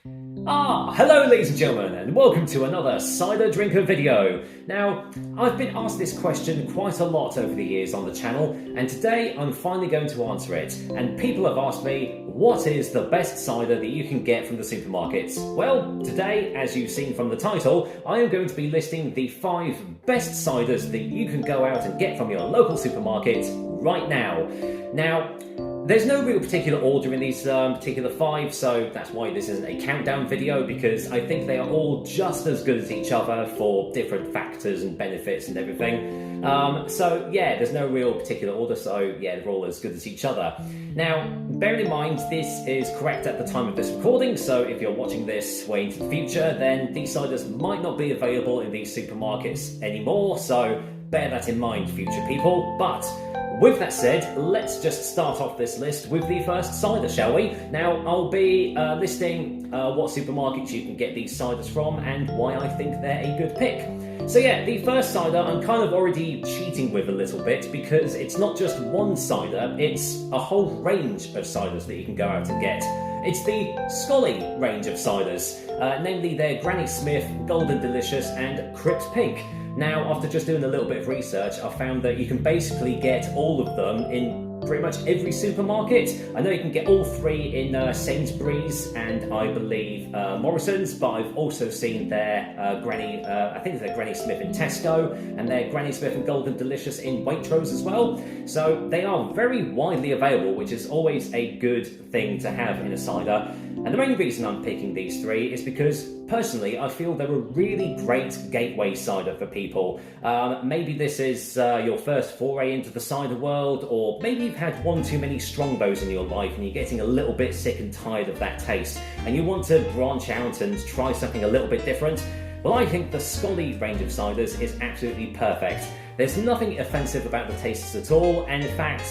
Hello ladies and gentlemen, and welcome to another Cider Drinker video. Now, I've been asked this question quite a lot over the years on the channel, and today I'm finally going to answer it. And people have asked me, what is the best cider that you can get from the supermarkets? Well, today, as you've seen from the title, I am going to be listing the 5 best ciders that you can go out and get from your local supermarket right now. Now, there's no real particular order in these particular 5, so that's why this isn't a countdown video, because I think they are all just as good as each other for different factors and benefits and everything. So yeah, there's no real particular order, so yeah, they're all as good as each other. Now, bearing in mind this is correct at the time of this recording, so if you're watching this way into the future, then these ciders might not be available in these supermarkets anymore, so bear that in mind, future people. But with that said, let's just start off this list with the first cider, shall we? Now, I'll be listing what supermarkets you can get these ciders from and why I think they're a good pick. So yeah, the first cider I'm kind of already cheating with a little bit, because it's not just one cider, it's a whole range of ciders that you can go out and get. It's the Scully range of ciders, namely their Granny Smith, Golden Delicious and Crypt Pink. Now, after just doing a little bit of research, I found that you can basically get all of them in pretty much every supermarket. I know you can get all 3 in Sainsbury's and I believe Morrison's, but I've also seen their I think it's their Granny Smith in Tesco, and their Granny Smith and Golden Delicious in Waitrose as well. So they are very widely available, which is always a good thing to have in a cider. And the main reason I'm picking these 3 is because, personally, I feel they're a really great gateway cider for people. Maybe this is your first foray into the cider world, or maybe you've had one too many strongbows in your life and you're getting a little bit sick and tired of that taste, and you want to branch out and try something a little bit different. Well, I think the Scully range of ciders is absolutely perfect. There's nothing offensive about the tastes at all, and in fact,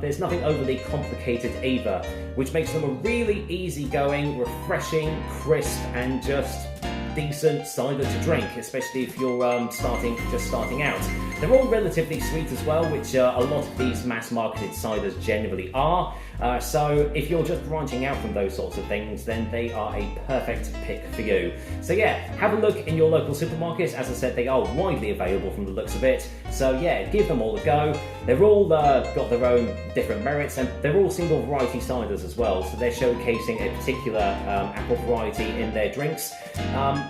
there's nothing overly complicated either, which makes them a really easygoing, refreshing, crisp, and just decent cider to drink, especially if you're just starting out. They're all relatively sweet as well, which a lot of these mass-marketed ciders generally are. So if you're just branching out from those sorts of things, then they are a perfect pick for you. So yeah, have a look in your local supermarkets. As I said, they are widely available from the looks of it. So yeah, give them all a go. They're all got their own different merits, and they're all single variety ciders as well. So they're showcasing a particular apple variety in their drinks.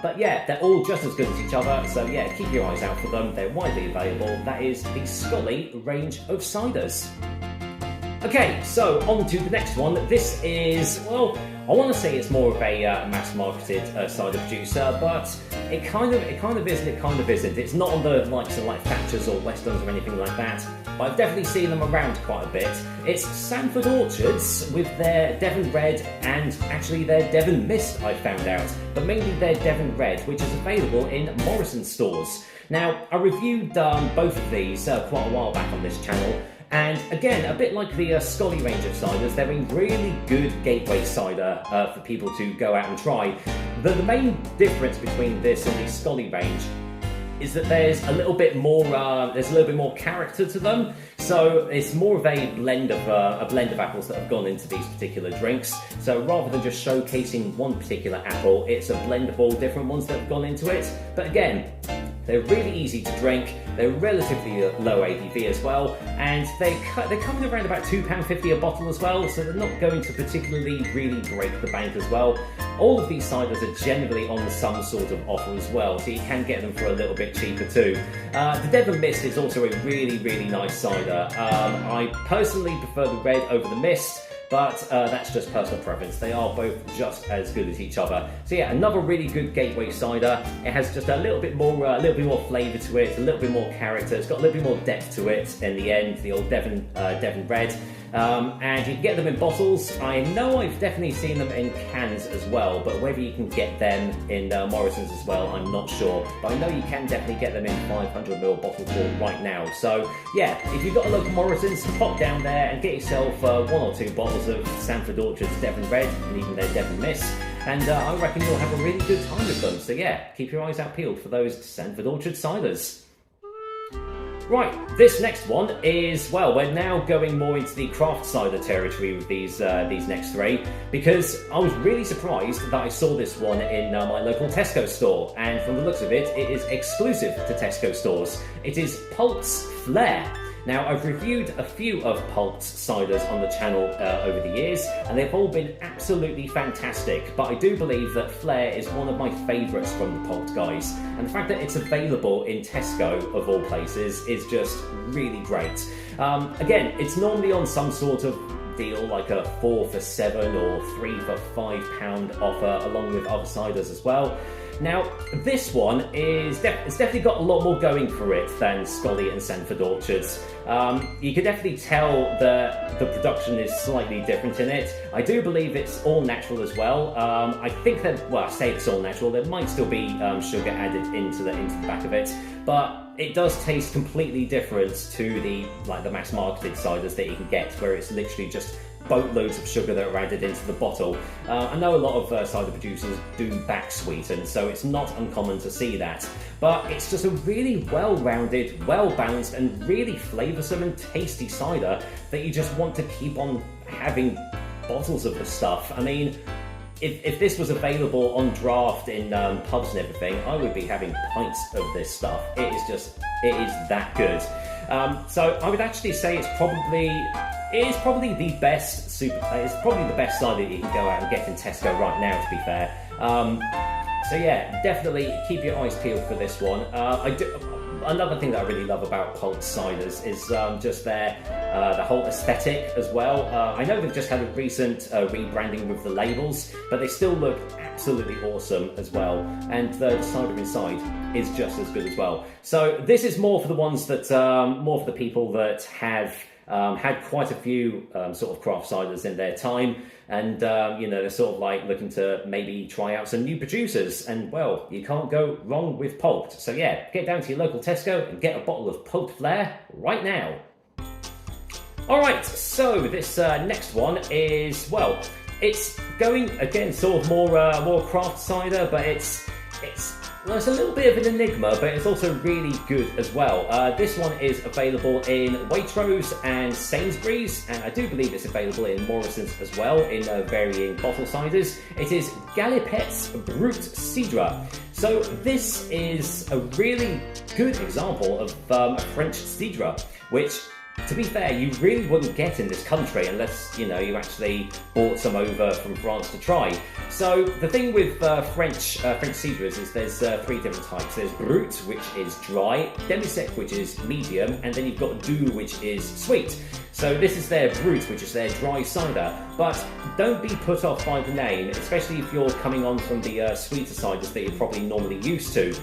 But yeah, they're all just as good as each other. So yeah, keep your eyes out for them. They're widely available. That is the Scully range of ciders. Okay, so on to the next one. This is, well, I want to say it's more of a mass-marketed cider producer, but it kind of is and it kind of isn't. It's not on the likes of like Thatchers or Westons or anything like that, but I've definitely seen them around quite a bit. It's Sanford Orchards with their Devon Red and actually their Devon Mist, I found out, but mainly their Devon Red, which is available in Morrison stores. Now, I reviewed both of these quite a while back on this channel, and again, a bit like the Scully range of ciders, they're a really good gateway cider for people to go out and try. The main difference between this and the Scully range is that there's a little bit more character to them. So it's more of a blend of apples that have gone into these particular drinks. So rather than just showcasing one particular apple, it's a blend of all different ones that have gone into it. But again, they're really easy to drink, they're relatively low ABV as well, and they're coming around about £2.50 a bottle as well, so they're not going to particularly really break the bank as well. All of these ciders are generally on some sort of offer as well, so you can get them for a little bit cheaper too. The Devon Mist is also a really, really nice cider. I personally prefer the red over the mist, but that's just personal preference. They are both just as good as each other. So yeah, another really good gateway cider. It has just a little bit more flavour to it, a little bit more character. It's got a little bit more depth to it in the end. The old Devon Red. And you can get them in bottles. I know I've definitely seen them in cans as well, but whether you can get them in Morrison's as well, I'm not sure. But I know you can definitely get them in 500ml bottle form right now. So yeah, if you've got a local Morrison's, pop down there and get yourself 1 or 2 bottles of Sanford Orchards Devon Red and even their Devon Mist. And I reckon you'll have a really good time with them. So yeah, keep your eyes out peeled for those Sanford Orchard ciders. Right, this next one is, well, we're now going more into the craft cider territory with these next three, because I was really surprised that I saw this one in my local Tesco store, and from the looks of it, it is exclusive to Tesco stores. It is Pulps Flair. Now, I've reviewed a few of Pulps ciders on the channel over the years, and they've all been absolutely fantastic, but I do believe that Flair is one of my favourites from the Pulps guys, and the fact that it's available in Tesco, of all places, is just really great. Again, it's normally on some sort of deal, like a 4 for £7 or 3 for £5 offer, along with other ciders as well. Now, this one it's definitely got a lot more going for it than Scully and Sanford Orchards. You can definitely tell that the production is slightly different in it. I do believe it's all natural as well. I think that, well, I say it's all natural, there might still be sugar added into the back of it, but it does taste completely different to the mass marketed ciders that you can get, where it's literally just boatloads of sugar that are added into the bottle. I know a lot of cider producers do back sweeten, so it's not uncommon to see that. But it's just a really well-rounded, well-balanced, and really flavoursome and tasty cider that you just want to keep on having bottles of the stuff. I mean, if this was available on draft in pubs and everything, I would be having pints of this stuff. It is that good. So I would actually say it is probably the best it's probably the best cider that you can go out and get in Tesco right now, to be fair. So yeah, definitely keep your eyes peeled for this one. Another thing that I really love about Pulps ciders is just the whole aesthetic as well. I know they've just had a recent rebranding with the labels, but they still look absolutely awesome as well. And the cider inside is just as good as well. So this is more for the ones that, more for the people that have had quite a few sort of craft ciders in their time, and they're sort of like looking to maybe try out some new producers, and well, you can't go wrong with Pulped. So yeah, get down to your local Tesco and get a bottle of Pulped Flair right now. Alright, so this next one is, well, it's going again sort of more craft cider, but it's a little bit of an enigma, but it's also really good as well. This one is available in Waitrose and Sainsbury's, and I do believe it's available in Morrison's as well, in varying bottle sizes. It is Galipet's Brut Cidre. So this is a really good example of a French cidre, which, to be fair, you really wouldn't get in this country unless, you actually bought some over from France to try. So the thing with French cidres is there's 3 different types. There's Brut, which is dry, Demi-sec, which is medium, and then you've got Doux, which is sweet. So this is their Brut, which is their dry cider. But don't be put off by the name, especially if you're coming on from the sweeter ciders that you're probably normally used to.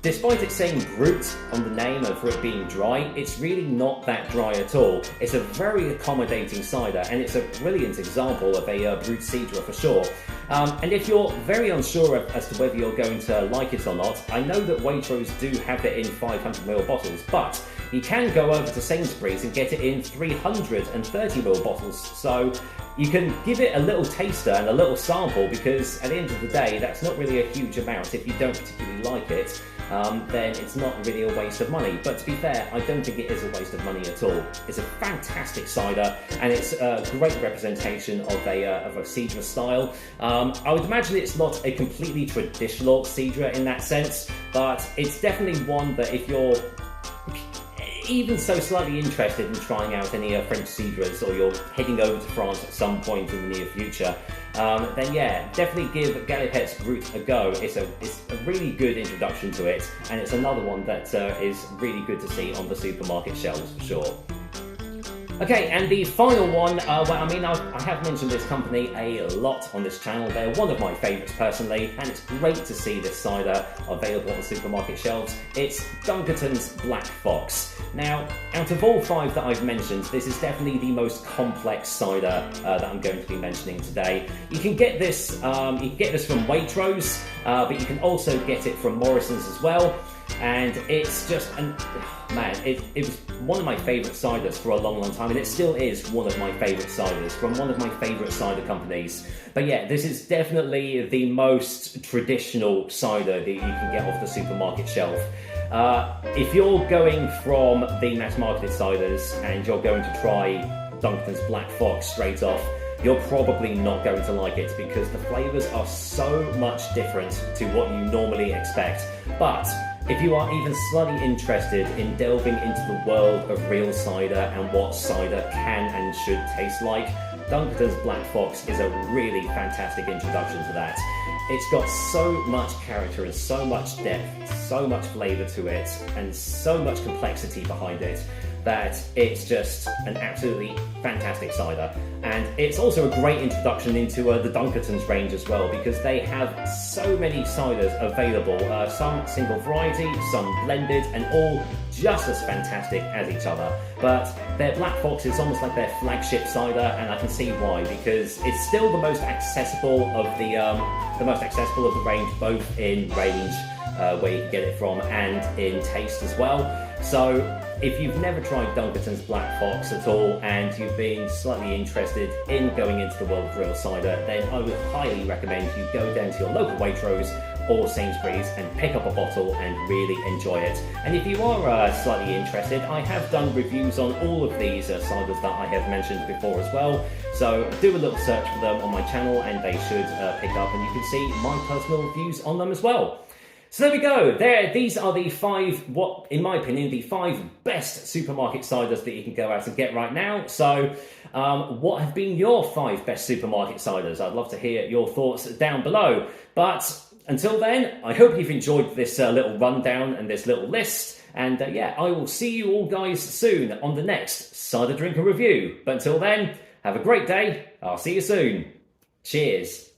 Despite it saying Brut on the name and for it being dry, it's really not that dry at all. It's a very accommodating cider, and it's a brilliant example of a Brut Cidre for sure. And if you're very unsure as to whether you're going to like it or not, I know that Waitrose do have it in 500ml bottles, but you can go over to Sainsbury's and get it in 330ml bottles. So you can give it a little taster and a little sample, because at the end of the day, that's not really a huge amount. If you don't particularly like it, then it's not really a waste of money. But to be fair, I don't think it is a waste of money at all. It's a fantastic cider, and it's a great representation of a cidre style. I would imagine it's not a completely traditional cidre in that sense, but it's definitely one that if you're even so slightly interested in trying out any French cidres, or you're heading over to France at some point in the near future, then yeah, definitely give Galipet's Brut a go. It's a really good introduction to it, and it's another one that is really good to see on the supermarket shelves for sure. Okay, and the final one, I have mentioned this company a lot on this channel. They're one of my favourites personally, and it's great to see this cider available on the supermarket shelves. It's Dunkerton's Black Fox. Now, out of all 5 that I've mentioned, this is definitely the most complex cider that I'm going to be mentioning today. You can get this from Waitrose, but you can also get it from Morrison's as well. And it's just, it was one of my favourite ciders for a long, long time, and it still is one of my favourite ciders from one of my favourite cider companies. But yeah, this is definitely the most traditional cider that you can get off the supermarket shelf. If you're going from the mass marketed ciders and you're going to try Dunkerton's Black Fox straight off, you're probably not going to like it because the flavours are so much different to what you normally expect. But if you are even slightly interested in delving into the world of real cider and what cider can and should taste like, Dunkerton's Black Fox is a really fantastic introduction to that. It's got so much character and so much depth, so much flavour to it, and so much complexity behind it that it's just an absolutely fantastic cider. And it's also a great introduction into the Dunkerton's range as well, because they have so many ciders available, some single variety, some blended, and all just as fantastic as each other. But their Black Fox is almost like their flagship cider, and I can see why, because it's still the most accessible of the range, both in range, where you can get it from, and in taste as well. So if you've never tried Dunkerton's Black Fox at all and you've been slightly interested in going into the world of real cider, then I would highly recommend you go down to your local Waitrose or Sainsbury's and pick up a bottle and really enjoy it. And if you are slightly interested, I have done reviews on all of these ciders that I have mentioned before as well, so do a little search for them on my channel and they should pick up, and you can see my personal views on them as well. So there we go. These are the 5, what in my opinion, the 5 best supermarket ciders that you can go out and get right now. So what have been your 5 best supermarket ciders? I'd love to hear your thoughts down below. But until then, I hope you've enjoyed this little rundown and this little list. And yeah, I will see you all guys soon on the next Cider Drinker Review. But until then, have a great day. I'll see you soon. Cheers.